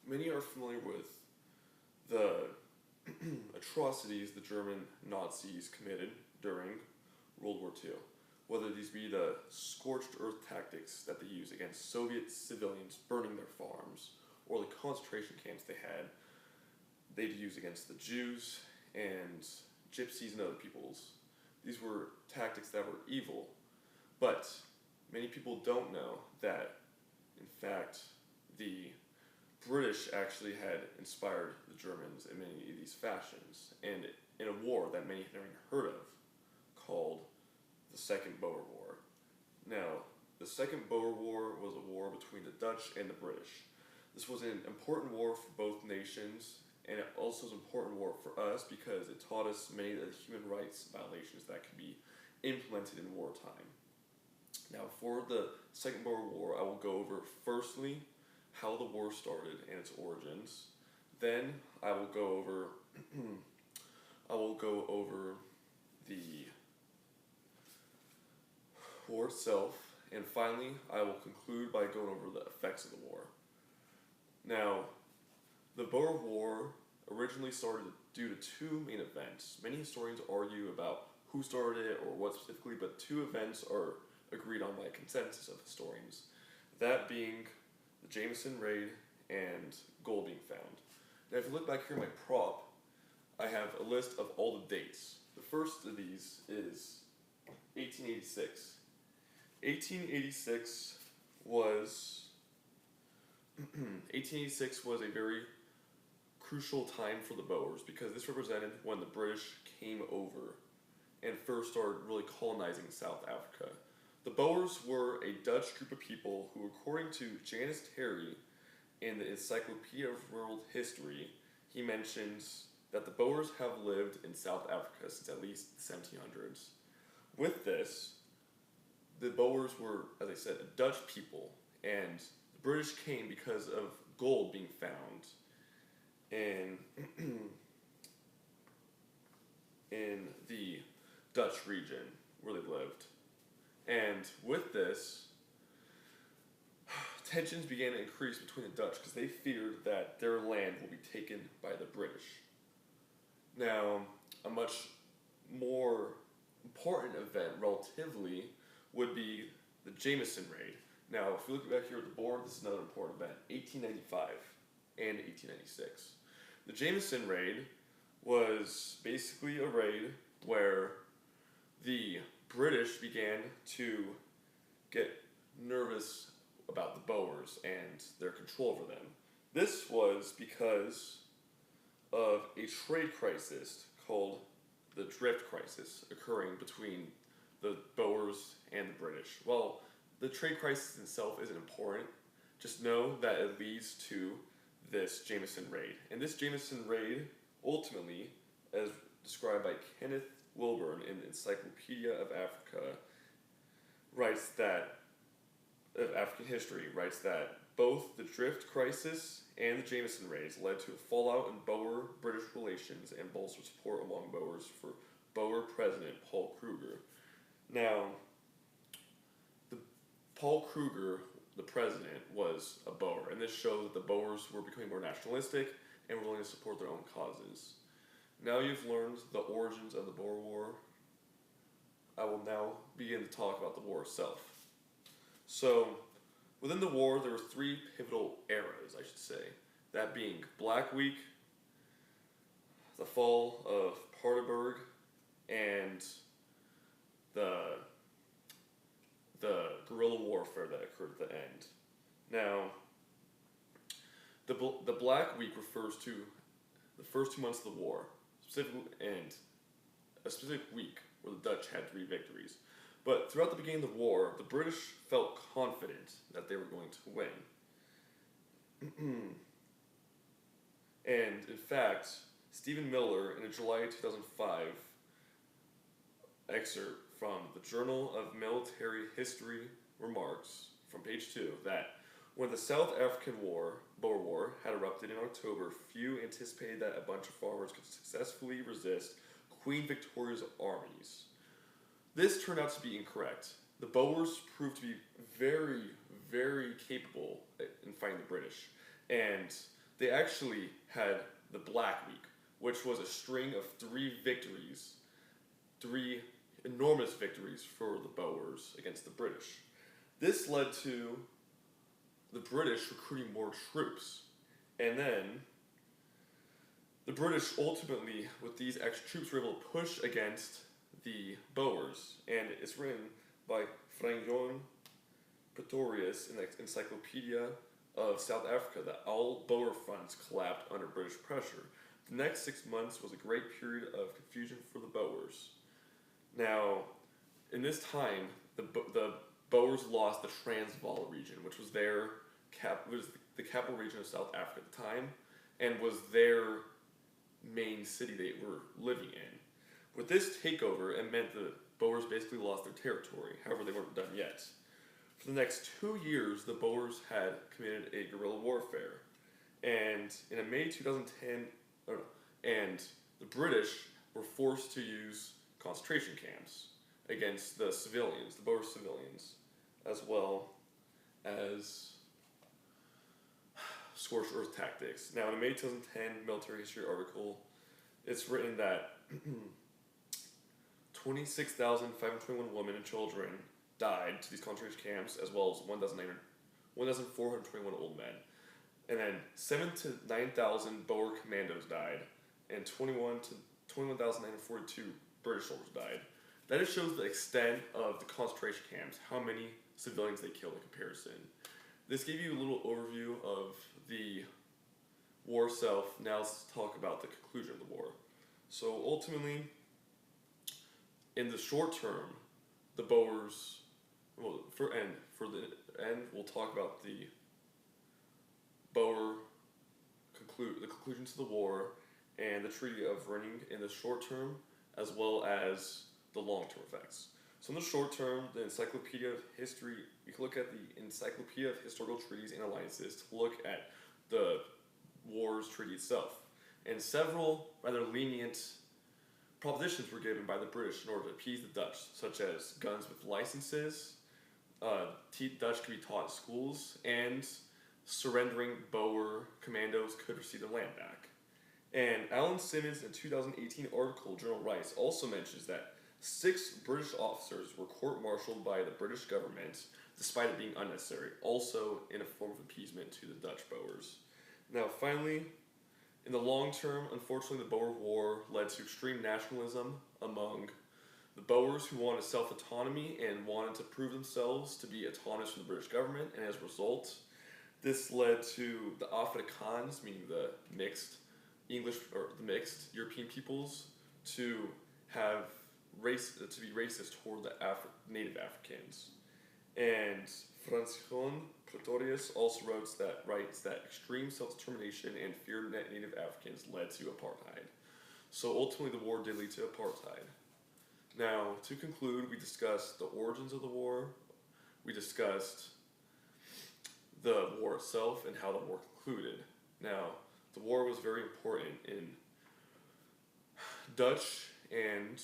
many are familiar with the atrocities the German Nazis committed during World War II, whether these be the scorched earth tactics that they used against Soviet civilians burning their farms, or the concentration camps they'd use against the Jews and gypsies and other peoples. These were tactics that were evil, but many people don't know that, in fact, the British actually had inspired the Germans in many of these fashions, and in a war that many had never heard of, called the Second Boer War. Now, the Second Boer War was a war between the Dutch and the British. This was an important war for both nations, and it also was an important war for us because it taught us many of the human rights violations that could be implemented in wartime. Now, for the Second Boer War, I will go over firstly how the war started and its origins. Then I will go over the war itself, and finally I will conclude by going over the effects of the war. Now, the Boer War originally started due to two main events. Many historians argue about who started it or what specifically, but two events are agreed on by a consensus of historians. That being the Jameson Raid and gold being found. Now, if you look back here in my prop, I have a list of all the dates. The first of these is 1886. 1886 was 1886 was a very crucial time for the Boers because this represented when the British came over and first started really colonizing South Africa. The Boers were a Dutch group of people who, according to Janus Terry in the Encyclopedia of World History, he mentions that the Boers have lived in South Africa since at least the 1700s. With this, the Boers were, as I said, a Dutch people, and the British came because of gold being found in in the Dutch region where they lived. And with this, tensions began to increase between the Dutch because they feared that their land will be taken by the British. Now, a much more important event, relatively, would be the Jameson Raid. Now, if you look back here at the board, this is another important event, 1895 and 1896. The Jameson Raid was basically a raid where the British began to get nervous about the Boers and their control over them. This was because of a trade crisis called the Drift Crisis occurring between the Boers and the British. Well, the trade crisis itself isn't important. Just know that it leads to this Jameson Raid. And this Jameson Raid, ultimately, as described by Kenneth Wilburn in the Encyclopedia of Africa, writes that, of African history, writes that both the Drift Crisis and the Jameson Raids led to a fallout in Boer-British relations and bolstered support among Boers for Boer President Paul Kruger. Now, Paul Kruger, the president, was a Boer, and this shows that the Boers were becoming more nationalistic and were willing to support their own causes. Now you've learned the origins of the Boer War, I will now begin to talk about the war itself. So, within the war, there were three pivotal eras, I should say. That being Black Week, the fall of Paardeberg, and the guerrilla warfare that occurred at the end. Now, the Black Week refers to the first 2 months of the war, specifically, and a specific week where the Dutch had 3 victories. But throughout the beginning of the war, the British felt confident that they were going to win. And in fact, Stephen Miller, in a July 2005 excerpt from the Journal of Military History, remarks from page 2 that when the South African Boer War, had erupted in October, few anticipated that a bunch of farmers could successfully resist Queen Victoria's armies. This turned out to be incorrect. The Boers proved to be very, very capable in fighting the British, and they actually had the Black Week, which was a string of three enormous victories for the Boers against the British. This led to the British recruiting more troops, and then the British ultimately, with these extra troops, were able to push against the Boers, and it's written by Frank Johan Pretorius in the Encyclopedia of South Africa that all Boer fronts collapsed under British pressure. The next 6 months was a great period of confusion for the Boers. Now, in this time, the Boers lost the Transvaal region, which was the capital region of South Africa at the time, and was their main city they were living in. With this takeover, it meant the Boers basically lost their territory. However, they weren't done yet. For the next 2 years, the Boers had committed a guerrilla warfare, and in May 2010, and the British were forced to use concentration camps against the civilians, the Boer civilians, as well as scorched earth tactics. Now, in a May 2010 military history article, it's written that 26,521 women and children died to these concentration camps, as well as 1,421 old men. And then 7,000 to 9,000 Boer commandos died, and 21,942 British soldiers died. That just shows the extent of the concentration camps, how many civilians they killed in comparison. This gave you a little overview of the war itself. Now let's talk about the conclusion of the war. So ultimately, in the short term, the Boers, for the end, we'll talk about the Boer the conclusion to the war and the Treaty of Renning in the short term, as well as the long-term effects. So in the short term, the Encyclopedia of History, you can look at the Encyclopedia of Historical Treaties and Alliances to look at the war's treaty itself. And several rather lenient propositions were given by the British in order to appease the Dutch, such as guns with licenses, Dutch could be taught in schools, and surrendering Boer commandos could receive their land back. And Alan Simmons in a 2018 article, Journal Rights, also mentions that 6 British officers were court-martialed by the British government, despite it being unnecessary, also in a form of appeasement to the Dutch Boers. Now, finally, in the long term, unfortunately, the Boer War led to extreme nationalism among the Boers, who wanted self-autonomy and wanted to prove themselves to be autonomous from the British government, and as a result, this led to the Afrikaans, meaning the mixed European peoples, to be racist toward the native Africans. And Franz Johan Pretorius also writes that extreme self-determination and fear of native Africans led to apartheid. So ultimately, the war did lead to apartheid. Now, to conclude, we discussed the origins of the war. We discussed the war itself and how the war concluded. Now, the war was very important in Dutch and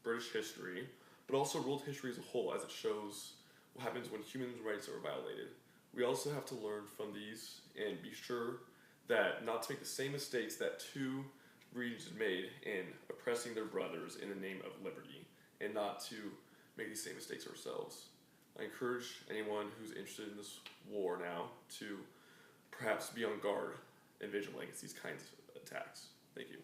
British history, but also world history as a whole, as it shows what happens when human rights are violated. We also have to learn from these and be sure that not to make the same mistakes that 2 regions made in oppressing their brothers in the name of liberty, and not to make these same mistakes ourselves. I encourage anyone who's interested in this war now to perhaps be on guard and vigilant against these kinds of attacks. Thank you.